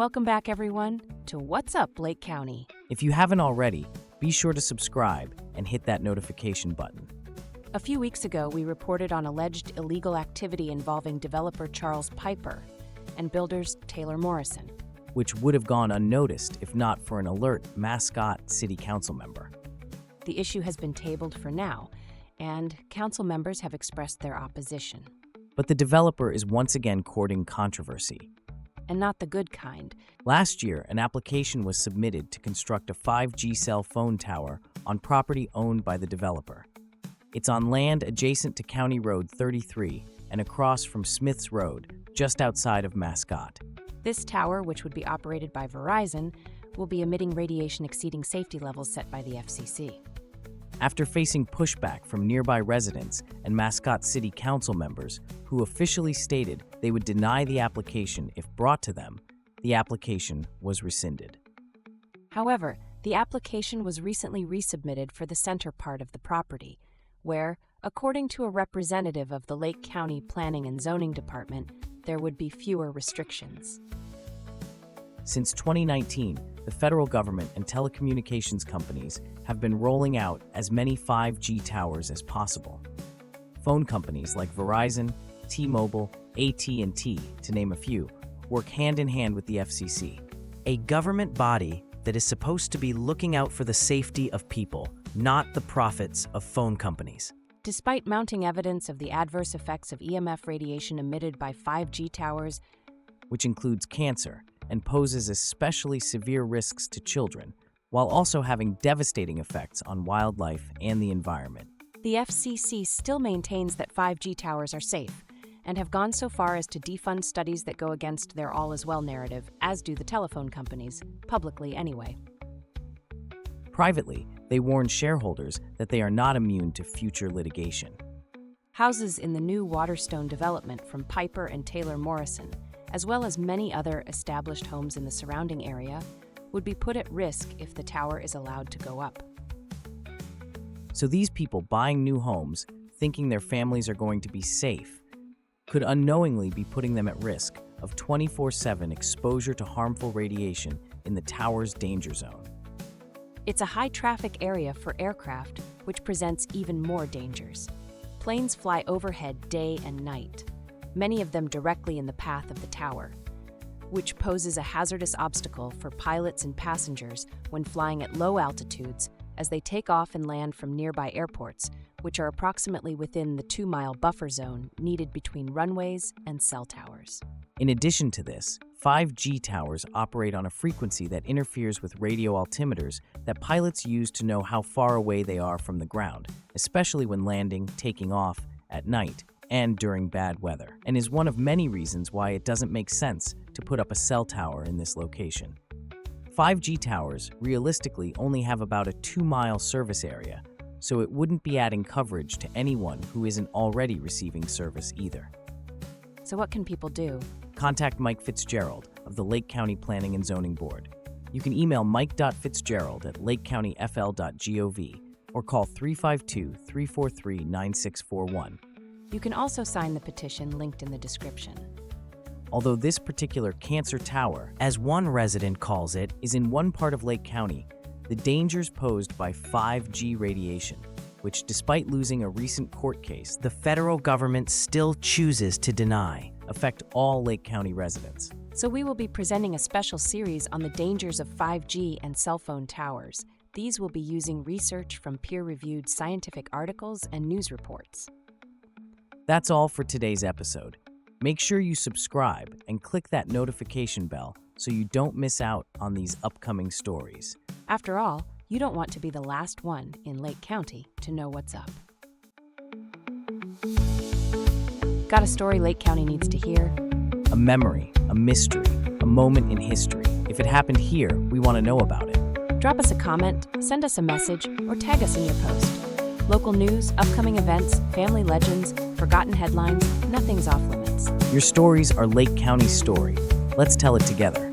Welcome back, everyone, to What's Up, Lake County. If you haven't already, be sure to subscribe and hit that notification button. A few weeks ago, we reported on alleged illegal activity involving developer Charles Piper and builders Taylor Morrison, which would have gone unnoticed if not for an alert Mascot City Council member. The issue has been tabled for now, and council members have expressed their opposition. But the developer is once again courting controversy. And not the good kind. Last year, an application was submitted to construct a 5G cell phone tower on property owned by the developer. It's on land adjacent to County Road 33 and across from Smith's Road, just outside of Mascot. This tower, which would be operated by Verizon, will be emitting radiation exceeding safety levels set by the FCC. After facing pushback from nearby residents and Mascot City Council members who officially stated they would deny the application if brought to them, the application was rescinded. However, the application was recently resubmitted for the center part of the property, where, according to a representative of the Lake County Planning and Zoning Department, there would be fewer restrictions. Since 2019, the federal government and telecommunications companies have been rolling out as many 5G towers as possible. Phone companies like Verizon, T-Mobile, AT&T, to name a few, work hand in hand with the FCC, a government body that is supposed to be looking out for the safety of people, not the profits of phone companies. Despite mounting evidence of the adverse effects of EMF radiation emitted by 5G towers, which includes cancer and poses especially severe risks to children, while also having devastating effects on wildlife and the environment, the FCC still maintains that 5G towers are safe and have gone so far as to defund studies that go against their all-is-well narrative, as do the telephone companies, publicly anyway. Privately, they warn shareholders that they are not immune to future litigation. Houses in the new Waterstone development from Piper and Taylor Morrison, as well as many other established homes in the surrounding area, would be put at risk if the tower is allowed to go up. So these people buying new homes, thinking their families are going to be safe, could unknowingly be putting them at risk of 24/7 exposure to harmful radiation in the tower's danger zone. It's a high-traffic area for aircraft, which presents even more dangers. Planes fly overhead day and night, many of them directly in the path of the tower, which poses a hazardous obstacle for pilots and passengers when flying at low altitudes as they take off and land from nearby airports, which are approximately within the 2-mile buffer zone needed between runways and cell towers. In addition to this, 5G towers operate on a frequency that interferes with radio altimeters that pilots use to know how far away they are from the ground, especially when landing, taking off, at night, and during bad weather, and is one of many reasons why it doesn't make sense to put up a cell tower in this location. 5G towers realistically only have about a 2-mile service area, so it wouldn't be adding coverage to anyone who isn't already receiving service either. So what can people do? Contact Mike Fitzgerald of the Lake County Planning and Zoning Board. You can email mike.fitzgerald@lakecountyfl.gov or call 352-343-9641. You can also sign the petition linked in the description. Although this particular cancer tower, as one resident calls it, is in one part of Lake County, the dangers posed by 5G radiation, which despite losing a recent court case, the federal government still chooses to deny, affect all Lake County residents. So we will be presenting a special series on the dangers of 5G and cell phone towers. These will be using research from peer-reviewed scientific articles and news reports. That's all for today's episode. Make sure you subscribe and click that notification bell so you don't miss out on these upcoming stories. After all, you don't want to be the last one in Lake County to know what's up. Got a story Lake County needs to hear? A memory, a mystery, a moment in history. If it happened here, we want to know about it. Drop us a comment, send us a message, or tag us in your post. Local news, upcoming events, family legends, forgotten headlines, nothing's off limits. Your stories are Lake County's story. Let's tell it together.